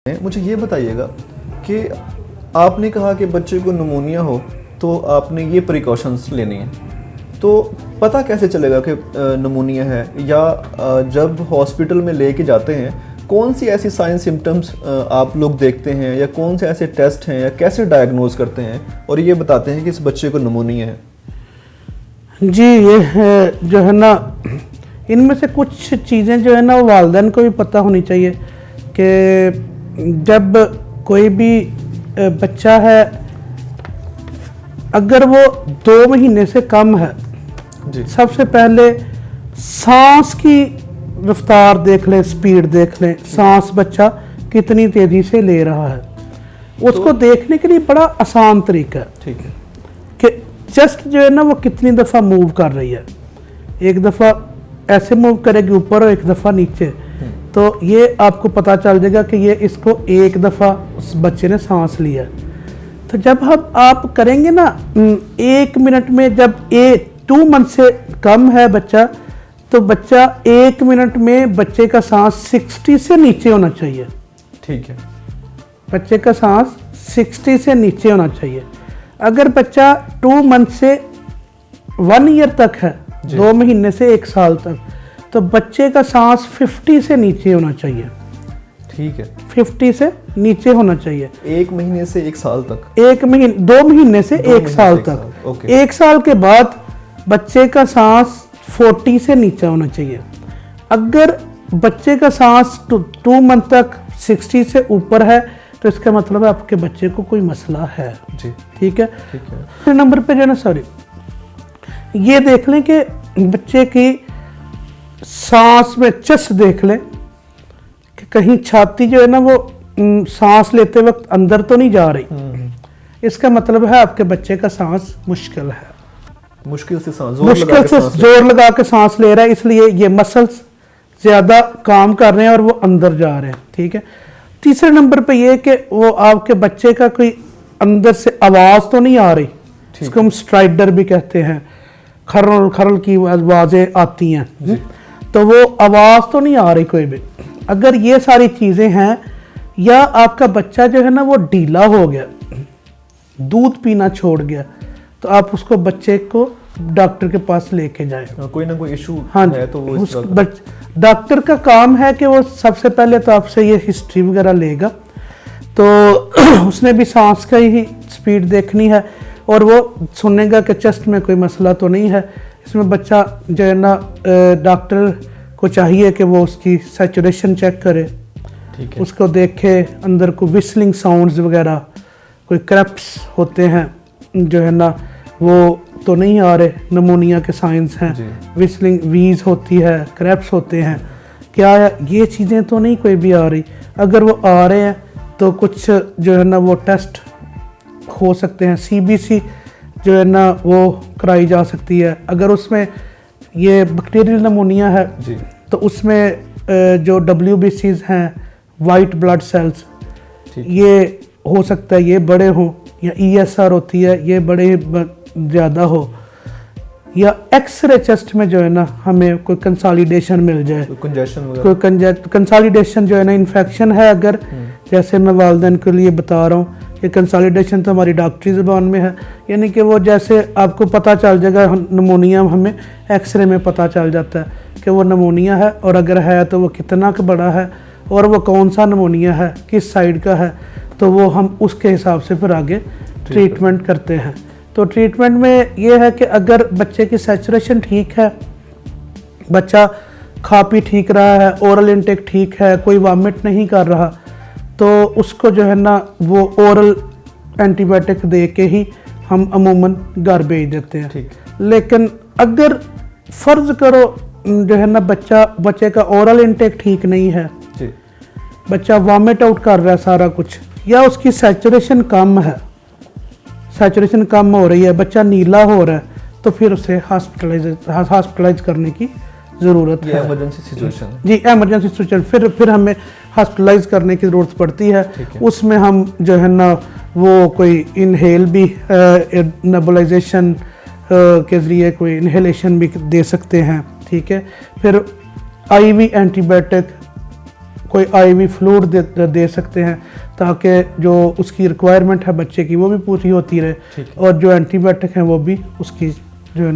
मुझे ये बताइएगा कि आपने कहा कि बच्चे को निमोनिया हो तो आपने ये प्रिकॉशंस लेने हैं, तो पता कैसे चलेगा कि निमोनिया है, या जब हॉस्पिटल में लेके जाते हैं कौन सी ऐसी साइन सिम्टम्स आप लोग देखते हैं, या कौन से ऐसे टेस्ट हैं, या कैसे डायग्नोज करते हैं और ये बताते हैं कि इस बच्चे को निमोनिया है? जी, ये है जो है ना, इनमें से कुछ चीज़ें जो है ना वो वालिदैन को भी पता होनी चाहिए कि जब कोई भी बच्चा है, अगर वो 2 महीने से कम है जी। सबसे पहले सांस की रफ्तार देख लें, स्पीड देख लें, सांस बच्चा कितनी तेज़ी से ले रहा है, उसको देखने के लिए बड़ा आसान तरीका है। ठीक है कि चेस्ट जो है ना वो कितनी दफ़ा मूव कर रही है, एक दफ़ा ऐसे मूव करेगी ऊपर और एक दफ़ा नीचे, तो ये आपको पता चल जाएगा कि ये इसको एक दफ़ा उस बच्चे ने सांस लिया। तो जब हम आप करेंगे ना 1 मिनट में, जब 2 मंथ से कम है बच्चा, तो बच्चा 1 मिनट में बच्चे का सांस 60 से नीचे होना चाहिए। ठीक है, बच्चे का सांस 60 से नीचे होना चाहिए। अगर बच्चा 2 मंथ से 1 ईयर तक है, 2 महीने से 1 साल तक, तो बच्चे का सांस 50 से नीचे होना चाहिए। ठीक है, 50 से नीचे होना चाहिए। 1 महीने से 1 साल तक, 2 महीने से 1 साल तक। ओके। 1 साल के बाद बच्चे का सांस 40 से नीचे होना चाहिए। अगर बच्चे का सांस 2 मंथ तक 60 से ऊपर है, तो इसका मतलब है आपके बच्चे को कोई मसला है। जी, ठीक है। ठीक है। नंबर पे जो है ना, सॉरी, ये देख लें कि बच्चे की सांस में चेस्ट देख लें कि कहीं छाती जो है ना वो सांस लेते वक्त अंदर तो नहीं जा रही। इसका मतलब है आपके बच्चे का सांस मुश्किल है, मुश्किल से जोर लगा के सांस ले रहा है, इसलिए ये मसल्स ज़्यादा काम कर रहे हैं और वो अंदर जा रहे हैं। ठीक है। तीसरे नंबर पे ये कि वो आपके बच्चे का कोई अंदर से आवाज़ तो नहीं आ रही, इसको हम स्ट्राइडर भी कहते हैं, खरल खरल की आवाज़ें आती हैं, तो वो आवाज़ तो नहीं आ रही कोई भी। अगर ये सारी चीज़ें हैं, या आपका बच्चा जो है ना वो ढीला हो गया, दूध पीना छोड़ गया, तो आप उसको बच्चे को डॉक्टर के पास लेके जाएं। कोई ना कोई इशू हाँ है तो वो डॉक्टर का काम है कि वो सबसे पहले तो आपसे ये हिस्ट्री वगैरह लेगा, तो उसने भी सांस का ही स्पीड देखनी है, और वो सुनेगा कि चेस्ट में कोई मसला तो नहीं है। इसमें बच्चा जो है ना, डॉक्टर को चाहिए कि वो उसकी सैचुरेशन चेक करे, ठीक है, उसको देखे अंदर को विस्लिंग साउंड्स वगैरह, कोई क्रैप्स होते हैं जो है ना वो तो नहीं आ रहे, निमोनिया के साइंस हैं, विस्लिंग वीज होती है, क्रैप्स होते हैं, क्या ये चीज़ें तो नहीं कोई भी आ रही। अगर वो आ रहे हैं तो कुछ जो है ना वो टेस्ट हो सकते हैं, CBC जो है ना वो कराई जा सकती है। अगर उसमें ये बैक्टीरियल निमोनिया है जी, तो उसमें जो WBCs हैं, वाइट ब्लड सेल्स, ये हो सकता है ये बड़े हों, या ESR होती है ये बड़े ज़्यादा हो, या एक्सरे चेस्ट में जो है ना हमें कोई कंसोलिडेशन मिल जाए, कोई कंसोलिडेशन जो है ना, इन्फेक्शन है अगर, जैसे मैं वालिदैन के लिए बता रहा हूँ, ये कंसोलिडेशन तो हमारी डॉक्टरी ज़बान में है, यानी कि वो जैसे आपको पता चल जाएगा निमोनिया, हमें एक्सरे में पता चल जाता है कि वो निमोनिया है, और अगर है तो वो कितना का बड़ा है, और वो कौन सा निमोनिया है, किस साइड का है, तो वो हम उसके हिसाब से फिर आगे ट्रीटमेंट करते हैं। तो ट्रीटमेंट में ये है कि अगर बच्चे की सैचुरेशन ठीक है, बच्चा खा पी ठीक रहा है, ओरल इंटेक ठीक है, कोई वॉमिट नहीं कर रहा, तो उसको जो है ना वो ओरल एंटीबायोटिक दे के ही हम अमूमन घर भेज देते हैं। लेकिन अगर फ़र्ज़ करो जो है ना बच्चे का ओरल इंटेक ठीक नहीं है, बच्चा वॉमिट आउट कर रहा है सारा कुछ, या उसकी सैचुरेशन कम है, सैचुरेशन कम हो रही है, बच्चा नीला हो रहा है, तो फिर उसे हॉस्पिटलाइज करने की ज़रूरत है। इमरजेंसी सिचुएशन, जी, इमरजेंसी सिचुएशन, फिर हमें हॉस्पिटलाइज करने की ज़रूरत पड़ती है। उसमें हम जो है ना वो कोई इनहेल भी, नेबुलाइजेशन के ज़रिए कोई इनहेलेशन भी दे सकते हैं। ठीक है। फिर IV एंटीबायोटिक कोई आईवी फ्लूइड दे सकते हैं ताकि जो उसकी रिक्वायरमेंट है बच्चे की वो भी पूरी होती रहे, और जो एंटीबायोटिक हैं वो भी उसकी